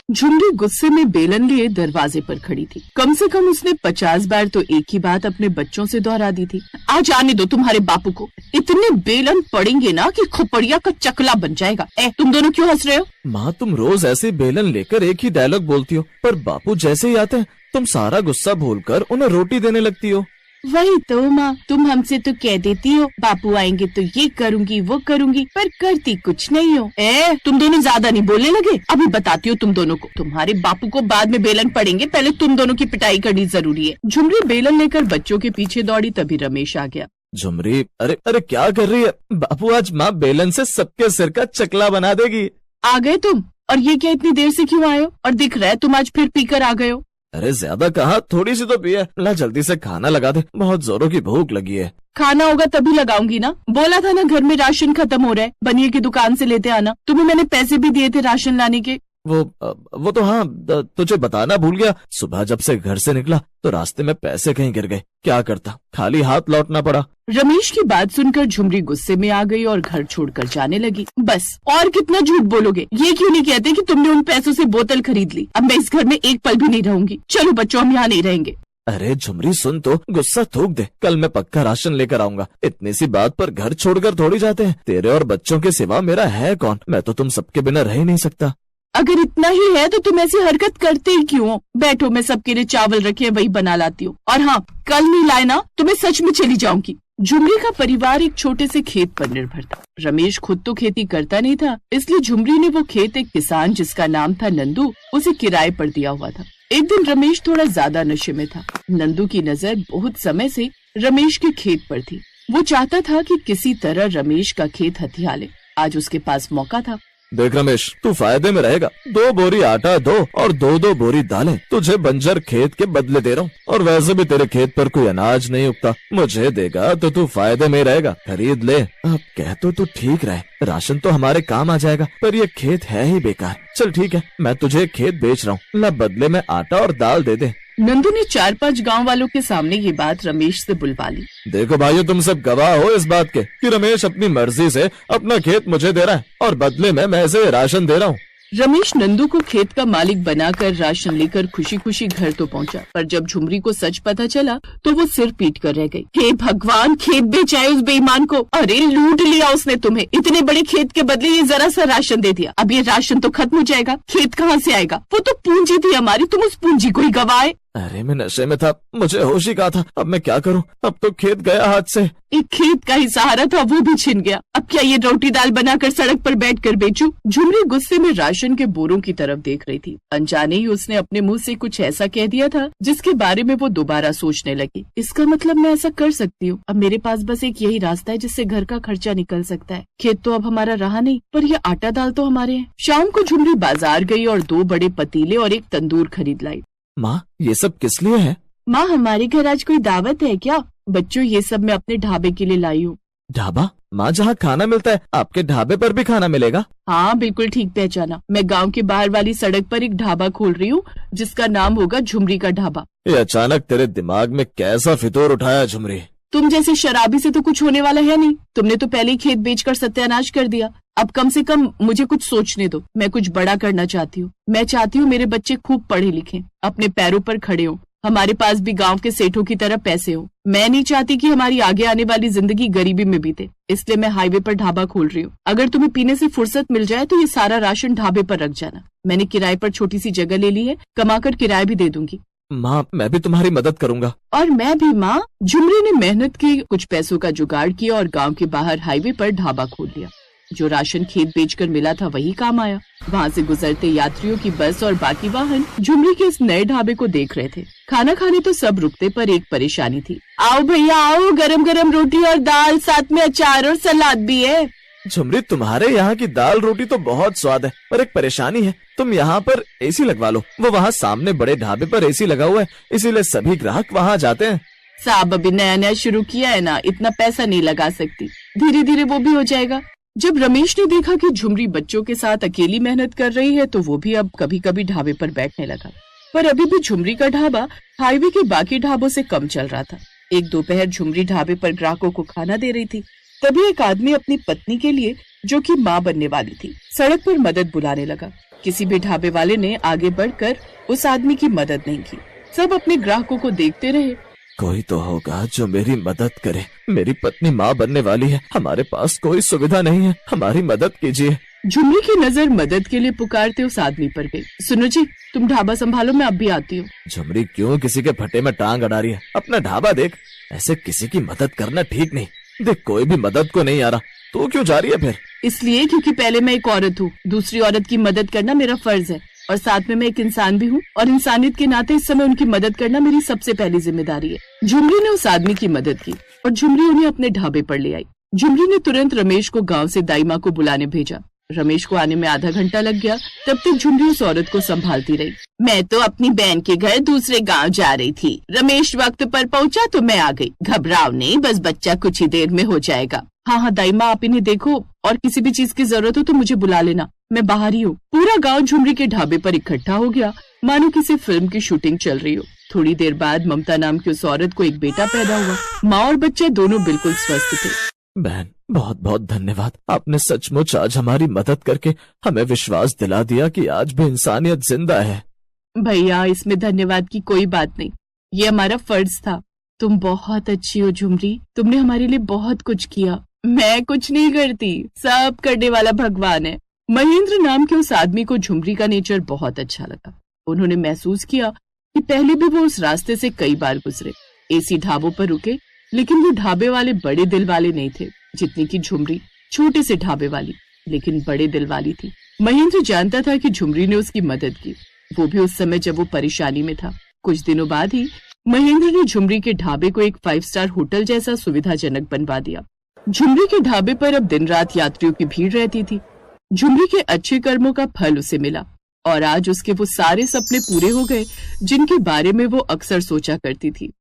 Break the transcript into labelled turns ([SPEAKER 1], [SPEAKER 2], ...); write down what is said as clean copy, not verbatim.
[SPEAKER 1] झुमरी गुस्से में बेलन लिए दरवाजे पर खड़ी थी। कम से कम उसने 50 बार तो एक ही बात अपने बच्चों से दोहरा दी थी। आज आने दो तुम्हारे बापू को, इतने बेलन पड़ेंगे ना कि खोपड़िया का चकला बन जाएगा। तुम दोनों क्यों हंस रहे हो?
[SPEAKER 2] माँ, तुम रोज ऐसे बेलन लेकर एक ही डायलॉग बोलती हो, पर बापू जैसे ही आते हैं तुम सारा गुस्सा भूलकर उन्हें रोटी देने लगती हो।
[SPEAKER 1] वही तो माँ, तुम हमसे तो कह देती हो बापू आएंगे तो ये करूंगी वो करूंगी, पर करती कुछ नहीं हो। तुम दोनों ज्यादा नहीं बोलने लगे? अभी बताती हूँ तुम दोनों को। तुम्हारे बापू को बाद में बेलन पड़ेंगे, पहले तुम दोनों की पिटाई करनी जरूरी है। झुमरी बेलन लेकर बच्चों के पीछे दौड़ी, तभी रमेश आ गया।
[SPEAKER 2] झुमरी, अरे अरे क्या कर रही है? बापू आज माँ बेलन से सबके सिर का चकला बना देगी।
[SPEAKER 1] आ गए तुम? और ये क्या इतनी देर से क्यों आए हो? और दिख रहा है तुम आज फिर पीकर आ गए हो।
[SPEAKER 2] अरे ज्यादा कहा, थोड़ी सी तो पिए। ला जल्दी से खाना लगा दे, बहुत जोरों की भूख लगी है।
[SPEAKER 1] खाना होगा तभी लगाऊंगी ना। बोला था ना घर में राशन खत्म हो रहा है, बनिए की दुकान से लेते आना। तुम्हें मैंने पैसे भी दिए थे राशन लाने के।
[SPEAKER 2] वो तो हाँ, तुझे बताना भूल गया। सुबह जब से घर से निकला तो रास्ते में पैसे कहीं गिर गए, क्या करता, खाली हाथ लौटना पड़ा।
[SPEAKER 1] रमेश की बात सुनकर झुमरी गुस्से में आ गई और घर छोड़कर जाने लगी। बस और कितना झूठ बोलोगे? ये क्यों नहीं कहते कि तुमने उन पैसों से बोतल खरीद ली? अब मैं इस घर में एक पल भी नहीं रहूंगी। चलो बच्चों, हम यहाँ नहीं रहेंगे।
[SPEAKER 2] अरे झुमरी सुन तो, गुस्सा थूक दे, कल मैं पक्का राशन लेकर आऊंगा। इतनी सी बात पर घर छोड़कर थोड़ी जाते हैं। तेरे और बच्चों के सिवा मेरा है कौन? मैं तो तुम सबके बिना रह ही नहीं सकता।
[SPEAKER 1] अगर इतना ही है तो तुम ऐसी हरकत करते ही क्यों हो? बैठो, मैं सबके लिए चावल रखे वही बना लाती हूँ। और हाँ, कल नहीं लाए ना तो मैं सच में चली जाऊंगी। झुमरी का परिवार एक छोटे से खेत पर निर्भर था। रमेश खुद तो खेती करता नहीं था, इसलिए झुमरी ने वो खेत एक किसान जिसका नाम था नंदू, उसे किराए पर दिया हुआ था। एक दिन रमेश थोड़ा ज्यादा नशे में था। नंदू की नजर बहुत समय से रमेश के खेत पर थी। वो चाहता था कि किसी तरह रमेश का खेत हथिया ले। आज उसके पास मौका था।
[SPEAKER 2] देख रमेश, तू फायदे में रहेगा। 2 बोरी आटा दो और 2-2 बोरी दालें तुझे बंजर खेत के बदले दे रहा हूँ। और वैसे भी तेरे खेत पर कोई अनाज नहीं उगता, मुझे देगा तो तू फायदे में रहेगा। खरीद ले। अब कह तो तू ठीक रहे, राशन तो हमारे काम आ जाएगा, पर ये खेत है ही बेकार। चल ठीक है, मैं तुझे खेत बेच रहा हूँ, ला बदले में आटा और दाल दे दे।
[SPEAKER 1] नंदू ने 4-5 गांव वालों के सामने ये बात रमेश से बुलवा ली।
[SPEAKER 2] देखो भाइयों, तुम सब गवाह हो इस बात के कि रमेश अपनी मर्जी से अपना खेत मुझे दे रहा है और बदले में मैं इसे राशन दे रहा हूँ।
[SPEAKER 1] रमेश नंदू को खेत का मालिक बनाकर राशन लेकर खुशी खुशी घर तो पहुंचा, पर जब झुमरी को सच पता चला तो वो सिर पीट कर रह गई। हे भगवान, खेत बेचाए उस बेईमान को। अरे लूट लिया उसने तुम्हें। इतने बड़े खेत के बदले ये जरा सा राशन दे दिया। अब ये राशन तो खत्म हो जाएगा, खेत कहाँ से आएगा? वो तो पूंजी थी हमारी, तुम उस पूंजी को ही गवाए।
[SPEAKER 2] अरे मैं नशे में था, मुझे होश ही कहा था। अब मैं क्या करूं? अब तो खेत गया हाथ से।
[SPEAKER 1] एक खेत का ही सहारा था, वो भी छिन गया। अब क्या ये रोटी दाल बनाकर सड़क पर बैठकर बेचूं? झुमरी गुस्से में राशन के बोरों की तरफ देख रही थी। अनजाने ही उसने अपने मुंह से कुछ ऐसा कह दिया था जिसके बारे में वो दोबारा सोचने लगी। इसका मतलब मैं ऐसा कर सकती हूँ। अब मेरे पास बस एक यही रास्ता है जिससे घर का खर्चा निकल सकता है। खेत तो अब हमारा रहा नहीं, पर ये आटा दाल तो हमारे हैं। शाम को झुमरी बाजार गई और 2 बड़े पतीले और एक तंदूर खरीद लाई।
[SPEAKER 2] माँ, ये सब किस लिए है?
[SPEAKER 1] माँ, हमारे घर आज कोई दावत है क्या? बच्चों, ये सब मैं अपने ढाबे के लिए लाई हूँ।
[SPEAKER 2] ढाबा? माँ, जहाँ खाना मिलता है आपके ढाबे पर भी खाना मिलेगा?
[SPEAKER 1] हाँ, बिल्कुल ठीक पहचाना। मैं गांव के बाहर वाली सड़क पर एक ढाबा खोल रही हूँ जिसका नाम होगा झुमरी का ढाबा।
[SPEAKER 2] ये अचानक तेरे दिमाग में कैसा फितूर उठाया झुमरी?
[SPEAKER 1] तुम जैसे शराबी से तो कुछ होने वाला है नहीं। तुमने तो पहले ही खेत बेचकर सत्यानाश कर दिया। अब कम से कम मुझे कुछ सोचने दो। मैं कुछ बड़ा करना चाहती हूँ। मैं चाहती हूँ मेरे बच्चे खूब पढ़े लिखे, अपने पैरों पर खड़े हो, हमारे पास भी गांव के सेठों की तरह पैसे हो। मैं नहीं चाहती कि हमारी आगे आने वाली जिंदगी गरीबी में बीते, इसलिए मैं हाईवे पर ढाबा खोल रही हूँ। अगर तुम्हें पीने से फुर्सत मिल जाए तो ये सारा राशन ढाबे पर रख जाना। मैंने किराए पर छोटी सी जगह ले ली है, कमाकर किराया भी दे दूंगी।
[SPEAKER 2] माँ, मैं भी तुम्हारी मदद करूँगा।
[SPEAKER 1] और मैं भी माँ। झुमरी ने मेहनत की, कुछ पैसों का जुगाड़ किया और गाँव के बाहर हाईवे पर ढाबा खोल लिया। जो राशन खेत बेचकर मिला था वही काम आया। वहाँ से गुजरते यात्रियों की बस और बाकी वाहन झुमरी के इस नए ढाबे को देख रहे थे। खाना खाने तो सब रुकते, पर एक परेशानी थी। आओ भैया आओ, गरम गरम रोटी और दाल, साथ में अचार और सलाद भी है।
[SPEAKER 2] झुमरी, तुम्हारे यहाँ की दाल रोटी तो बहुत स्वाद है, पर एक परेशानी है। तुम यहाँ पर एसी लगवा लो। वो वहाँ सामने बड़े ढाबे पर एसी लगा हुआ है, इसीलिए सभी ग्राहक वहाँ जाते हैं।
[SPEAKER 1] साहब, अभी नया नया शुरू किया है ना, इतना पैसा नहीं लगा सकती। धीरे धीरे वो भी हो जाएगा। जब रमेश ने देखा कि झुमरी बच्चों के साथ अकेली मेहनत कर रही है तो वो भी अब कभी कभी ढाबे पर बैठने लगा। पर अभी भी झुमरी का ढाबा हाईवे के बाकी ढाबों से कम चल रहा था। एक दोपहर झुमरी ढाबे पर ग्राहकों को खाना दे रही थी। तभी एक आदमी अपनी पत्नी के लिए, जो कि माँ बनने वाली थी, सड़क पर मदद बुलाने लगा। किसी भी ढाबे वाले ने आगे बढ़कर उस आदमी की मदद नहीं की। सब अपने ग्राहकों को देखते रहे।
[SPEAKER 2] कोई तो होगा जो मेरी मदद करे। मेरी पत्नी माँ बनने वाली है, हमारे पास कोई सुविधा नहीं है, हमारी मदद कीजिए।
[SPEAKER 1] झुमरी की नजर मदद के लिए पुकारते उस आदमी पर गई। सुनो जी, तुम ढाबा संभालो, मैं अब भी आती हूँ।
[SPEAKER 2] झुमरी क्यों किसी के फटे में टांग अड़ा रही है? अपना ढाबा देख। ऐसे किसी की मदद करना ठीक नहीं। देख, कोई भी मदद को नहीं आ रहा, तो क्यों जा रही है फिर?
[SPEAKER 1] इसलिए क्योंकि पहले मैं एक औरत हूँ, दूसरी औरत की मदद करना मेरा फर्ज है, और साथ में मैं एक इंसान भी हूँ, और इंसानियत के नाते इस समय उनकी मदद करना मेरी सबसे पहली जिम्मेदारी है। झुमरी ने उस आदमी की मदद की और झुमरी उन्हें अपने ढाबे पर ले आई। झुमरी ने तुरंत रमेश को गांव से दाई माँ को बुलाने भेजा। रमेश को आने में आधा घंटा लग गया। तब तक झुमरी उस औरत को संभालती रही। मैं तो अपनी बहन के घर दूसरे गांव जा रही थी। रमेश वक्त पर पहुंचा तो मैं आ गई। घबराओ नहीं, बस बच्चा कुछ ही देर में हो जाएगा। हाँ दाई माँ, आप इन्हें देखो, और किसी भी चीज की जरूरत हो तो मुझे बुला लेना, मैं बाहर ही हूँ। पूरा गांव झुमरी के ढाबे पर इकट्ठा हो गया, मानो किसी फिल्म की शूटिंग चल रही हो। थोड़ी देर बाद ममता नाम की उस औरत को एक बेटा पैदा हुआ। माँ और बच्चा दोनों बिल्कुल स्वस्थ थे।
[SPEAKER 2] बहन, बहुत बहुत धन्यवाद। आपने सचमुच आज हमारी मदद करके हमें विश्वास दिला दिया कि आज भी इंसानियत जिंदा है।
[SPEAKER 1] भैया, इसमें धन्यवाद की कोई बात नहीं, ये हमारा फर्ज था। तुम बहुत अच्छी हो झुमरी, तुमने हमारे लिए बहुत कुछ किया। मैं कुछ नहीं करती, सब करने वाला भगवान है। महेंद्र नाम के उस आदमी को झुमरी का नेचर बहुत अच्छा लगा। उन्होंने महसूस किया कि पहले भी वो उस रास्ते से कई बार गुजरे, एसी ढाबों पर रुके, लेकिन वो ढाबे वाले बड़े दिल वाले नहीं थे जितनी की झुमरी छोटे से ढाबे वाली, लेकिन बड़े दिल वाली थी। महेंद्र जानता था कि झुमरी ने उसकी मदद की, वो भी उस समय जब वो परेशानी में था। कुछ दिनों बाद ही महेंद्र ने झुमरी के ढाबे को एक 5 स्टार होटल जैसा सुविधाजनक बनवा दिया। झुमरी के ढाबे पर अब दिन रात यात्रियों की भीड़ रहती थी। झुमरी के अच्छे कर्मों का फल उसे मिला और आज उसके वो सारे सपने पूरे हो गए जिनके बारे में वो अक्सर सोचा करती थी।